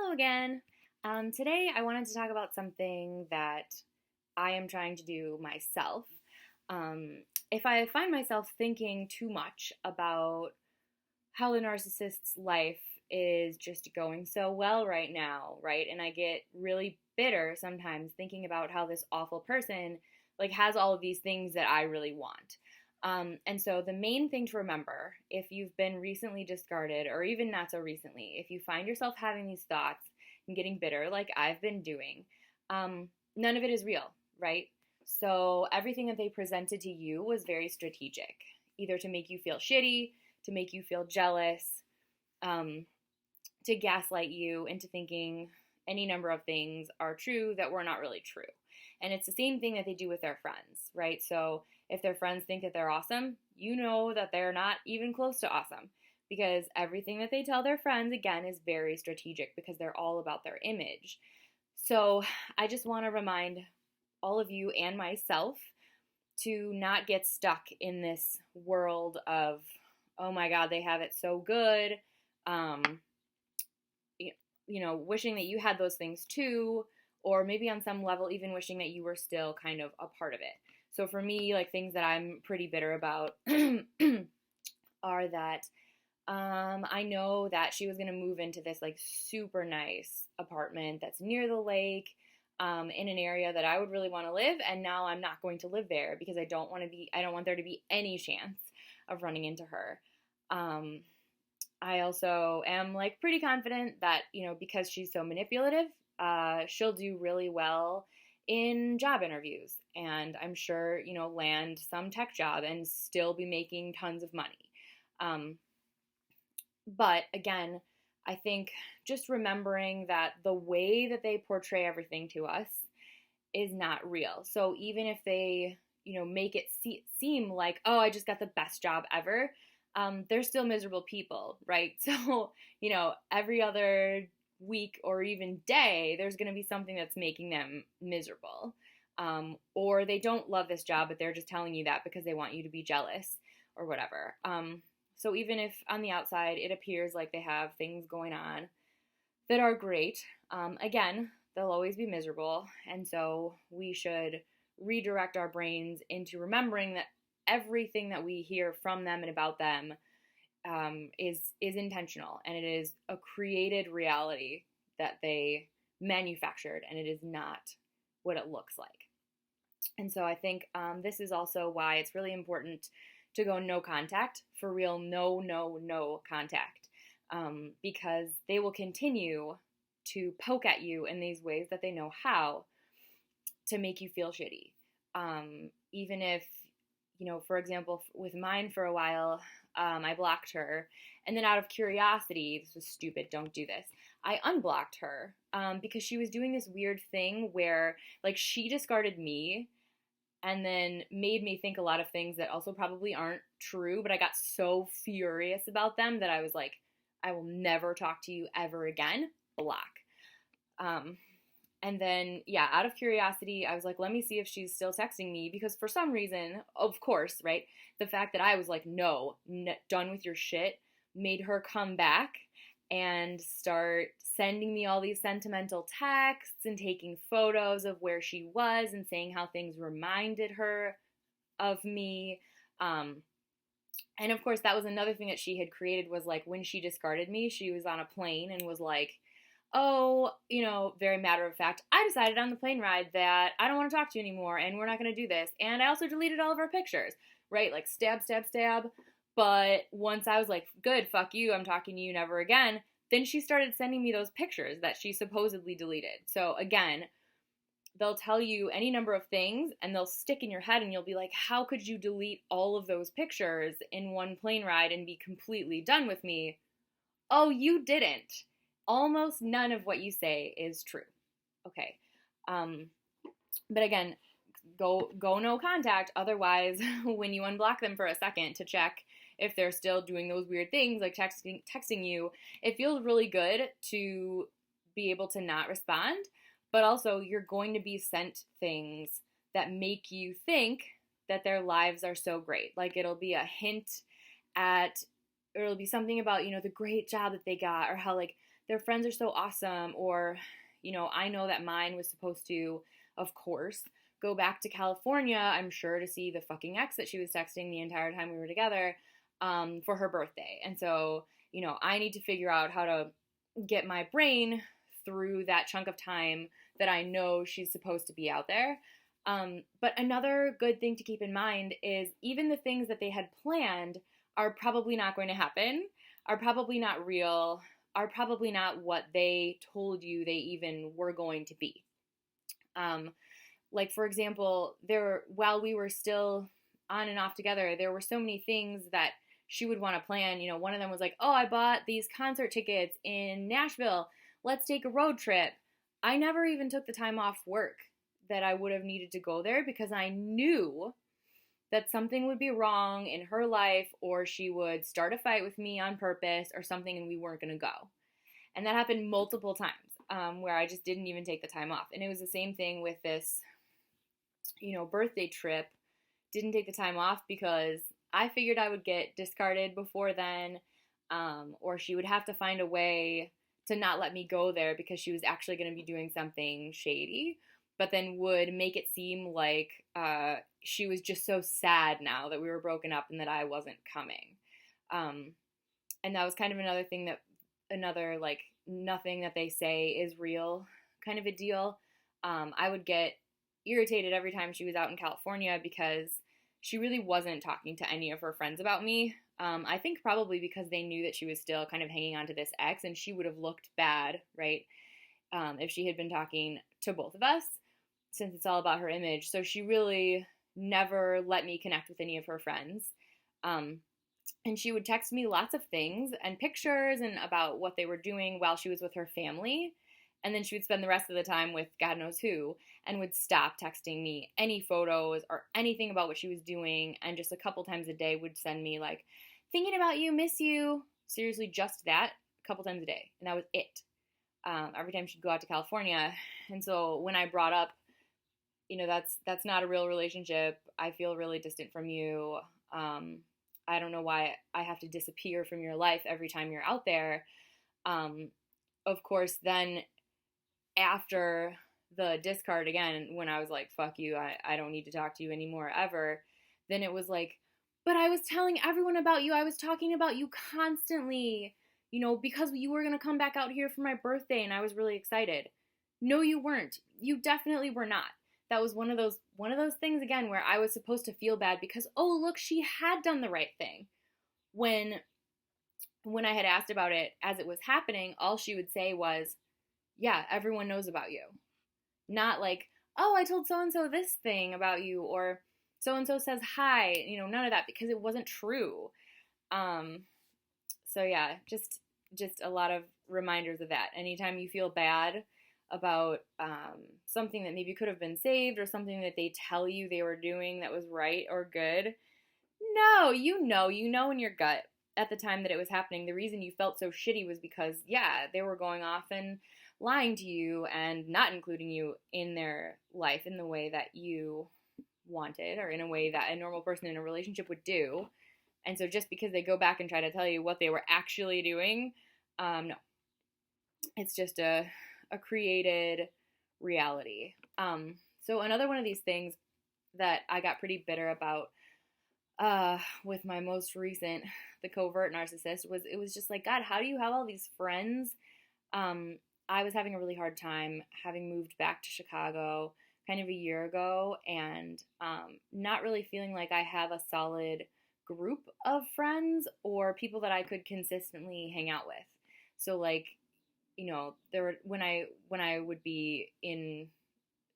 Hello again. Today I wanted to talk about something that I am trying to do myself. If I find myself thinking too much about how the narcissist's life is just going so well right now, right? And I get really bitter sometimes thinking about how this awful person has all of these things that I really want. And so the main thing to remember, if you've been recently discarded, or even not so recently, if you find yourself having these thoughts and getting bitter like I've been doing, none of it is real, right? So everything that they presented to you was very strategic, either to make you feel shitty, to make you feel jealous, to gaslight you into thinking any number of things are true that were not really true. And it's the same thing that they do with their friends, right? So if their friends think that they're awesome, you know that they're not even close to awesome, because everything that they tell their friends, again, is very strategic because they're all about their image. So I just want to remind all of you and myself to not get stuck in this world of, oh my God, they have it so good, wishing that you had those things too, or maybe on some level even wishing that you were still kind of a part of it. So for me, things that I'm pretty bitter about are that I know that she was going to move into this super nice apartment that's near the lake, in an area that I would really want to live, and now I'm not going to live there because I don't want there to be any chance of running into her. I also am pretty confident that, because she's so manipulative, she'll do really well in job interviews, and I'm sure, land some tech job and still be making tons of money. But again, I think just remembering that the way that they portray everything to us is not real. So even if they, make it seem like, oh, I just got the best job ever, they're still miserable people, right? So, every other week or even day, there's going to be something that's making them miserable. Or they don't love this job, but they're just telling you that because they want you to be jealous or whatever. So even if on the outside it appears like they have things going on that are great, again, they'll always be miserable. And so we should redirect our brains into remembering that everything that we hear from them and about them is intentional, and it is a created reality that they manufactured, and it is not what it looks like. And so I think this is also why it's really important to go no contact, for real, no contact, because they will continue to poke at you in these ways that they know how to make you feel shitty. Even if, for example, with mine for a while, I blocked her, and then out of curiosity, this was stupid, don't do this, I unblocked her, because she was doing this weird thing where, she discarded me, and then made me think a lot of things that also probably aren't true, but I got so furious about them that I was like, I will never talk to you ever again, block. And then, out of curiosity, I was like, let me see if she's still texting me, because for some reason, of course, right, the fact that I was like, no, done with your shit, made her come back and start sending me all these sentimental texts and taking photos of where she was and saying how things reminded her of me. And of course, that was another thing that she had created, was when she discarded me, she was on a plane and was like, oh, very matter of fact, I decided on the plane ride that I don't want to talk to you anymore, and we're not going to do this. And I also deleted all of our pictures, right? Stab, stab, stab. But once I was like, good, fuck you, I'm talking to you never again, then she started sending me those pictures that she supposedly deleted. So again, they'll tell you any number of things, and they'll stick in your head, and you'll be like, how could you delete all of those pictures in one plane ride and be completely done with me? Oh, you didn't. Almost none of what you say is true. Okay. But again, go no contact. Otherwise, when you unblock them for a second to check if they're still doing those weird things, like texting you, it feels really good to be able to not respond. But also, you're going to be sent things that make you think that their lives are so great. It'll be a hint at, or it'll be something about, the great job that they got, or how, their friends are so awesome, or, I know that mine was supposed to, of course, go back to California, I'm sure, to see the fucking ex that she was texting the entire time we were together, for her birthday. And so, I need to figure out how to get my brain through that chunk of time that I know she's supposed to be out there. But another good thing to keep in mind is even the things that they had planned are probably not going to happen, are probably not real, are probably not what they told you they even were going to be. Like, for example, while we were still on and off together, there were so many things that she would want to plan. One of them was like, oh, I bought these concert tickets in Nashville. Let's take a road trip. I never even took the time off work that I would have needed to go there because I knew that something would be wrong in her life, or she would start a fight with me on purpose or something, and we weren't going to go. And that happened multiple times, where I just didn't even take the time off. And it was the same thing with this, birthday trip. Didn't take the time off because I figured I would get discarded before then, or she would have to find a way to not let me go there because she was actually going to be doing something shady, but then would make it seem like she was just so sad now that we were broken up and that I wasn't coming. And that was kind of another like nothing that they say is real kind of a deal. I would get irritated every time she was out in California because she really wasn't talking to any of her friends about me. I think probably because they knew that she was still kind of hanging on to this ex, and she would have looked bad, right, if she had been talking to both of us, since it's all about her image. So she really never let me connect with any of her friends. And she would text me lots of things and pictures and about what they were doing while she was with her family. And then she would spend the rest of the time with God knows who, and would stop texting me any photos or anything about what she was doing. And just a couple times a day would send me like, thinking about you, miss you. Seriously, just that, a couple times a day. And that was it. Every time she'd go out to California. And so when I brought up, that's not a real relationship. I feel really distant from you. I don't know why I have to disappear from your life every time you're out there. Of course, then after the discard again, when I was like, fuck you, I don't need to talk to you anymore ever, then it was like, but I was telling everyone about you. I was talking about you constantly, because you were going to come back out here for my birthday and I was really excited. No, you weren't. You definitely were not. That was one of those things again where I was supposed to feel bad because, oh, look, she had done the right thing. When I had asked about it as it was happening, all she would say was, yeah, everyone knows about you. Not like, oh, I told so-and-so this thing about you, or so-and-so says hi, none of that, because it wasn't true. So yeah, just a lot of reminders of that. Anytime you feel bad about something that maybe could have been saved, or something that they tell you they were doing that was right or good, no, you know in your gut at the time that it was happening, the reason you felt so shitty was because, yeah, they were going off and lying to you and not including you in their life in the way that you wanted, or in a way that a normal person in a relationship would do. And so just because they go back and try to tell you what they were actually doing, no. It's just a created reality. So another one of these things that I got pretty bitter about with my most recent, the covert narcissist, it was just like, God, how do you have all these friends? I was having a really hard time having moved back to Chicago kind of a year ago, and not really feeling like I have a solid group of friends or people that I could consistently hang out with. So like, there were when I would be in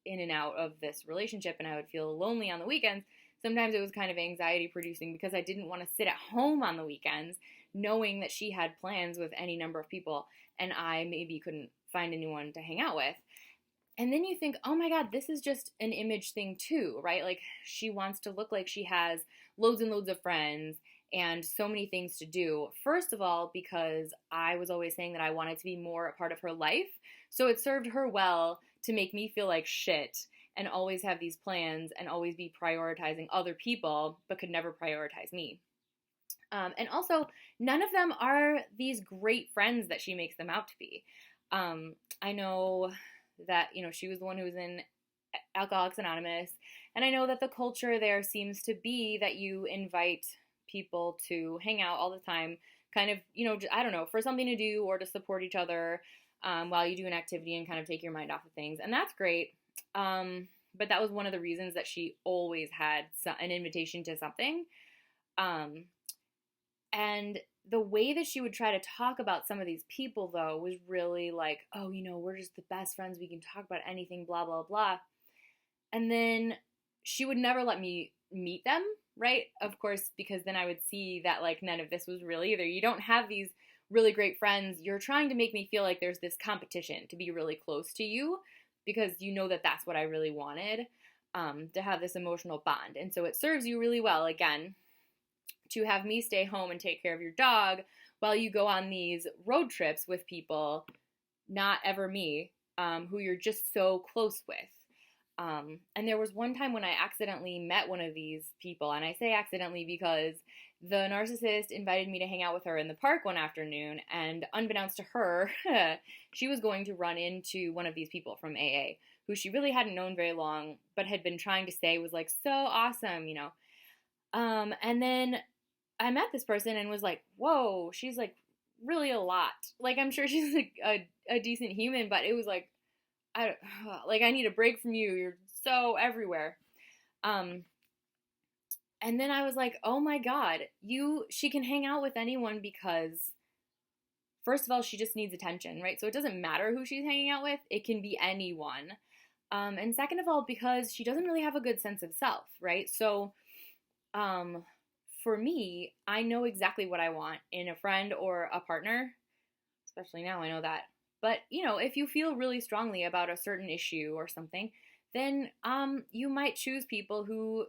and out of this relationship and I would feel lonely on the weekends, sometimes it was kind of anxiety producing because I didn't want to sit at home on the weekends knowing that she had plans with any number of people and I maybe couldn't find anyone to hang out with. And then you think, oh my God, this is just an image thing too, right? Like, she wants to look like she has loads and loads of friends and so many things to do. First of all, because I was always saying that I wanted to be more a part of her life. So it served her well to make me feel like shit and always have these plans and always be prioritizing other people, but could never prioritize me. And also, none of them are these great friends that she makes them out to be. I know that, she was the one who was in Alcoholics Anonymous, and I know that the culture there seems to be that you invite people to hang out all the time, kind of, I don't know, for something to do or to support each other while you do an activity and kind of take your mind off of things. And that's great. But that was one of the reasons that she always had an invitation to something. And the way that she would try to talk about some of these people, though, was really like, oh, we're just the best friends. We can talk about anything, blah, blah, blah. And then she would never let me meet them, right? Of course, because then I would see that, like, none of this was real either. You don't have these really great friends. You're trying to make me feel like there's this competition to be really close to you because you know that that's what I really wanted, to have this emotional bond. And so it serves you really well, again, to have me stay home and take care of your dog while you go on these road trips with people, not ever me, who you're just so close with. And there was one time when I accidentally met one of these people, and I say accidentally because the narcissist invited me to hang out with her in the park one afternoon, and unbeknownst to her, she was going to run into one of these people from AA, who she really hadn't known very long, but had been trying to say was like so awesome, and then I met this person and was like, whoa, she's like really a lot. Like, I'm sure she's like a decent human, but it was like, I need a break from you. You're so everywhere. And then I was like, oh my God, she can hang out with anyone because, first of all, she just needs attention, right? So it doesn't matter who she's hanging out with. It can be anyone. And second of all, because she doesn't really have a good sense of self, right? So, for me, I know exactly what I want in a friend or a partner, especially now I know that. But, if you feel really strongly about a certain issue or something, then you might choose people who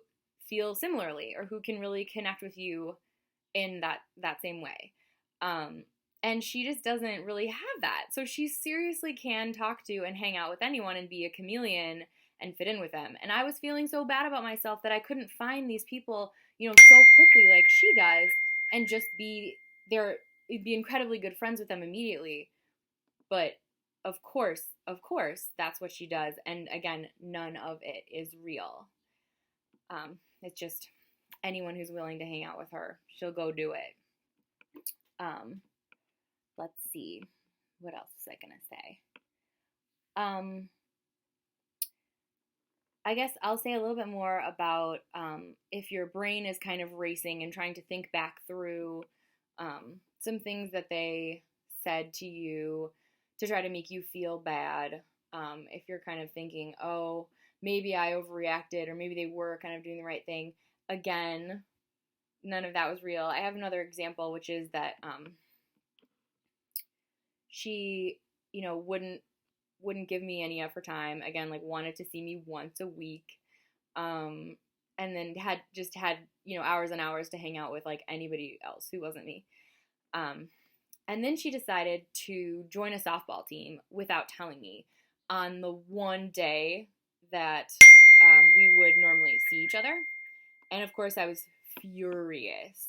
feel similarly or who can really connect with you in that same way. And she just doesn't really have that. So she seriously can talk to and hang out with anyone and be a chameleon and fit in with them. And I was feeling so bad about myself that I couldn't find these people, so quickly like she does and just be incredibly good friends with them immediately. But of course, that's what she does. And again, none of it is real. It's just anyone who's willing to hang out with her, she'll go do it. Let's see. What else was I going to say? I guess I'll say a little bit more about if your brain is kind of racing and trying to think back through some things that they said to you to try to make you feel bad. If you're kind of thinking, oh, maybe I overreacted or maybe they were kind of doing the right thing. Again, none of that was real. I have another example, which is that she, wouldn't give me any of her time. Again, like wanted to see me once a week. And then had hours and hours to hang out with like anybody else who wasn't me. And then she decided to join a softball team without telling me on the one day that we would normally see each other. And of course I was furious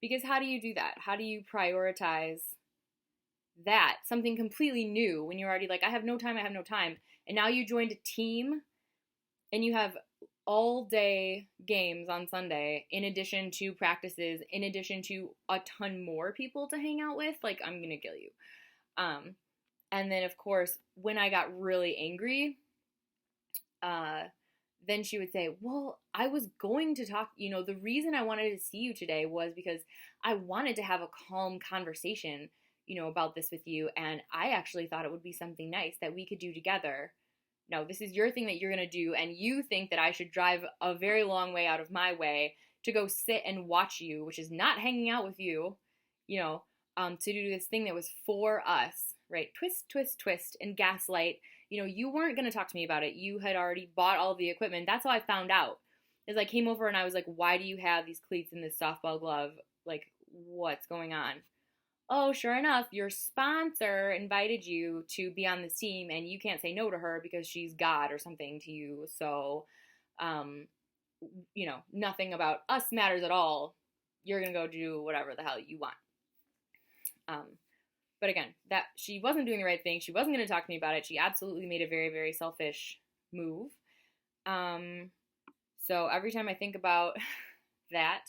because how do you do that? How do you prioritize that, something completely new, when you're already like, I have no time, and now you joined a team and you have all day games on Sunday in addition to practices, in addition to a ton more people to hang out with. Like, I'm gonna kill you. And then of course when I got really angry, then she would say, well, I was going to talk, the reason I wanted to see you today was because I wanted to have a calm conversation about this with you, and I actually thought it would be something nice that we could do together. No, this is your thing that you're going to do, and you think that I should drive a very long way out of my way to go sit and watch you, which is not hanging out with you, to do this thing that was for us, right? Twist, twist, twist, and gaslight. You weren't going to talk to me about it. You had already bought all the equipment. That's how I found out. Is I came over and I was like, why do you have these cleats in this softball glove? Like, what's going on? Oh, sure enough, your sponsor invited you to be on this team, and you can't say no to her because she's God or something to you. So, nothing about us matters at all. you're going to go do whatever the hell you want. But again, that she wasn't doing the right thing. She wasn't going to talk to me about it. She absolutely made a very, very selfish move. So every time I think about that,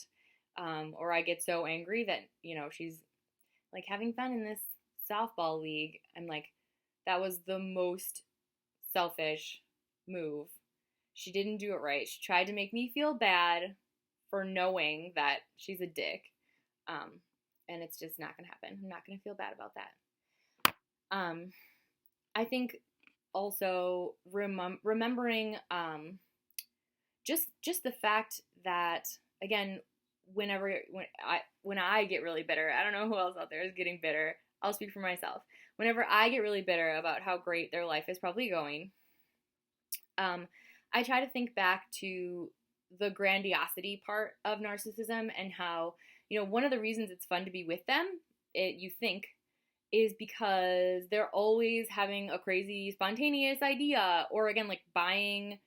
or I get so angry that, she's like having fun in this softball league, I'm like, that was the most selfish move. She didn't do it right. She tried to make me feel bad for knowing that she's a dick. And it's just not going to happen. I'm not going to feel bad about that. I think also remembering just the fact that, again, when I get really bitter, I don't know who else out there is getting bitter. I'll speak for myself. Whenever I get really bitter about how great their life is probably going, I try to think back to the grandiosity part of narcissism and how, one of the reasons it's fun to be with them, you think, is because they're always having a crazy, spontaneous idea, or again, like buying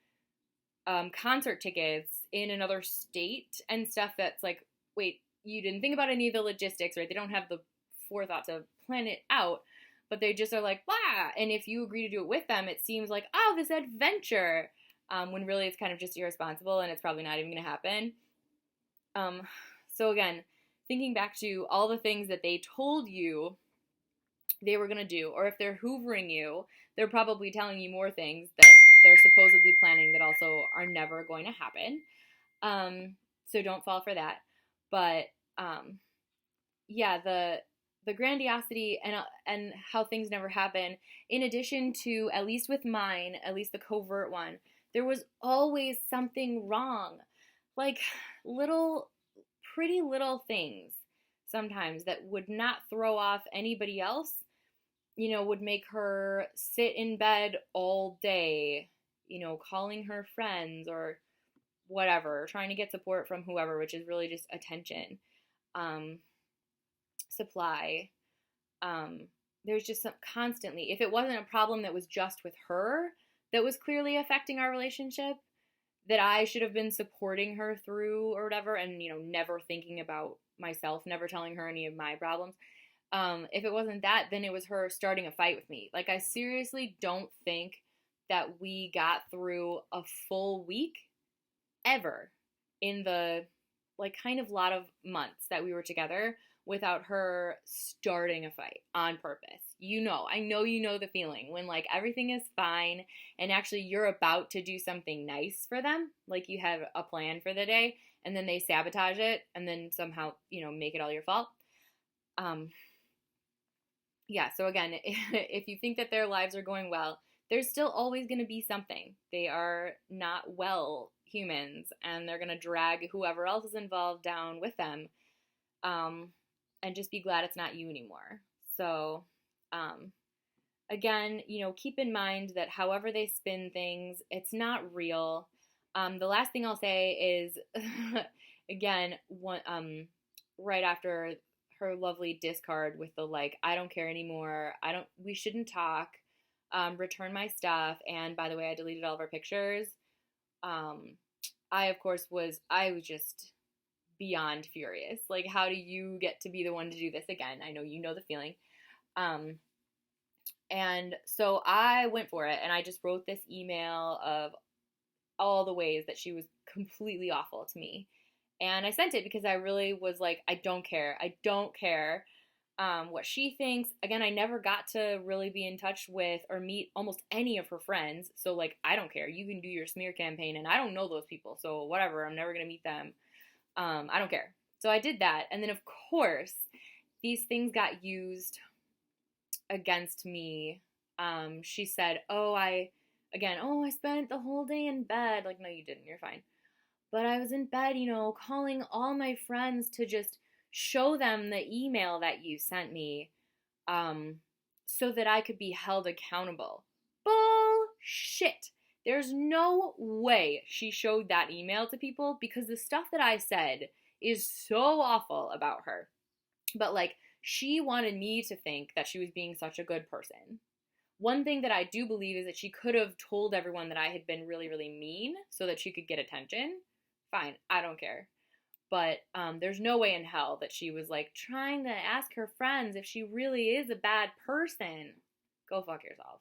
concert tickets in another state and stuff that's like, wait, you didn't think about any of the logistics, right? They don't have the forethought to plan it out, but they just are like, blah. And if you agree to do it with them, it seems like, oh, this adventure, when really it's kind of just irresponsible and it's probably not even going to happen. So again, thinking back to all the things that they told you they were going to do, or if they're hoovering you, they're probably telling you more things that they're supposedly planning that also are never going to happen. So don't fall for that. But yeah, the grandiosity and how things never happen, in addition to, at least with mine, at least the covert one, there was always something wrong. Like pretty little things sometimes that would not throw off anybody else, would make her sit in bed all day, calling her friends or whatever, trying to get support from whoever, which is really just attention, supply. There's just some constantly, if it wasn't a problem that was just with her that was clearly affecting our relationship, that I should have been supporting her through or whatever, and, never thinking about myself, never telling her any of my problems. If it wasn't that, then it was her starting a fight with me. Like, I seriously don't think that we got through a full week ever in the, kind of lot of months that we were together without her starting a fight on purpose. I know the feeling when, everything is fine and actually you're about to do something nice for them, like you have a plan for the day, and then they sabotage it and then somehow, make it all your fault. Yeah, so again, if you think that their lives are going well, there's still always going to be something. They are not well humans, and they're going to drag whoever else is involved down with them, and just be glad it's not you anymore. So, again, keep in mind that however they spin things, it's not real. The last thing I'll say is, again, right after her lovely discard with the, I don't care anymore, we shouldn't talk, return my stuff, and by the way, I deleted all of our pictures. I was just beyond furious. How do you get to be the one to do this again? I know you know the feeling. And so I went for it, and I just wrote this email of all the ways that she was completely awful to me. And I sent it because I really was like, I don't care. I don't care what she thinks. Again, I never got to really be in touch with or meet almost any of her friends. So, I don't care. You can do your smear campaign, and I don't know those people. So, whatever. I'm never going to meet them. I don't care. So I did that. And then, of course, these things got used against me. She said, I spent the whole day in bed. No, you didn't. You're fine. But I was in bed, calling all my friends to just show them the email that you sent me, so that I could be held accountable. Bullshit. There's no way she showed that email to people, because the stuff that I said is so awful about her. But, she wanted me to think that she was being such a good person. One thing that I do believe is that she could have told everyone that I had been really, really mean so that she could get attention. Fine, I don't care. But there's no way in hell that she was like trying to ask her friends if she really is a bad person. Go fuck yourself.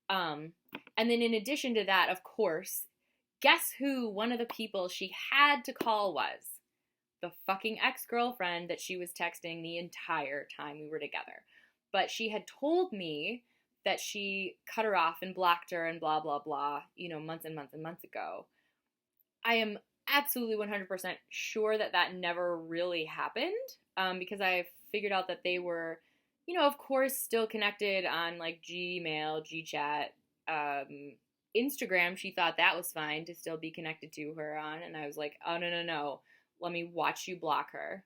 And then in addition to that, of course, guess who one of the people she had to call was? The fucking ex-girlfriend that she was texting the entire time we were together. But she had told me that she cut her off and blocked her and blah, blah, blah, months and months and months ago. I am absolutely 100% sure that that never really happened, because I figured out that they were, of course, still connected on like Gmail, GChat, Instagram. She thought that was fine to still be connected to her on, and I was like, oh, no, let me watch you block her.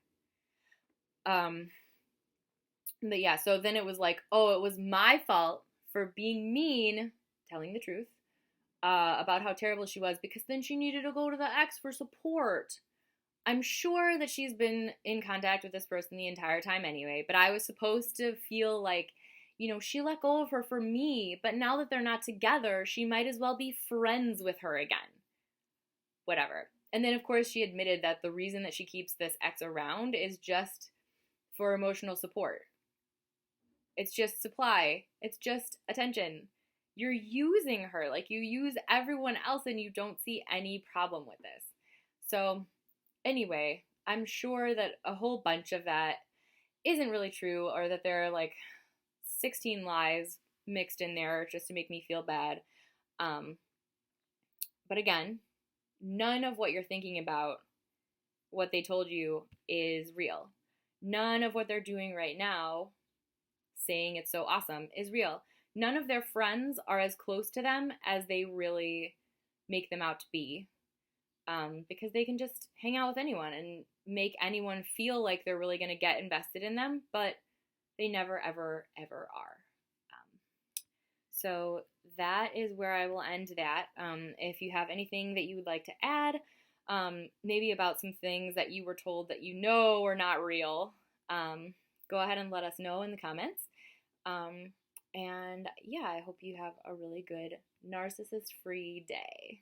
But yeah, so then it was like, oh, it was my fault for being mean, telling the truth, about how terrible she was, because then she needed to go to the ex for support. I'm sure that she's been in contact with this person the entire time anyway, but I was supposed to feel like, she let go of her for me, but now that they're not together, she might as well be friends with her again. Whatever. And then, of course, she admitted that the reason that she keeps this ex around is just for emotional support. It's just supply. It's just attention. You're using her like you use everyone else, and you don't see any problem with this. So anyway, I'm sure that a whole bunch of that isn't really true, or that there are like 16 lies mixed in there just to make me feel bad. But again, none of what you're thinking about, what they told you, is real. None of what they're doing right now, saying it's so awesome, is real. None of their friends are as close to them as they really make them out to be, because they can just hang out with anyone and make anyone feel like they're really going to get invested in them, but they never, ever, ever are. So that is where I will end that. If you have anything that you would like to add, maybe about some things that you were told that are not real, go ahead and let us know in the comments. And yeah, I hope you have a really good narcissist-free day.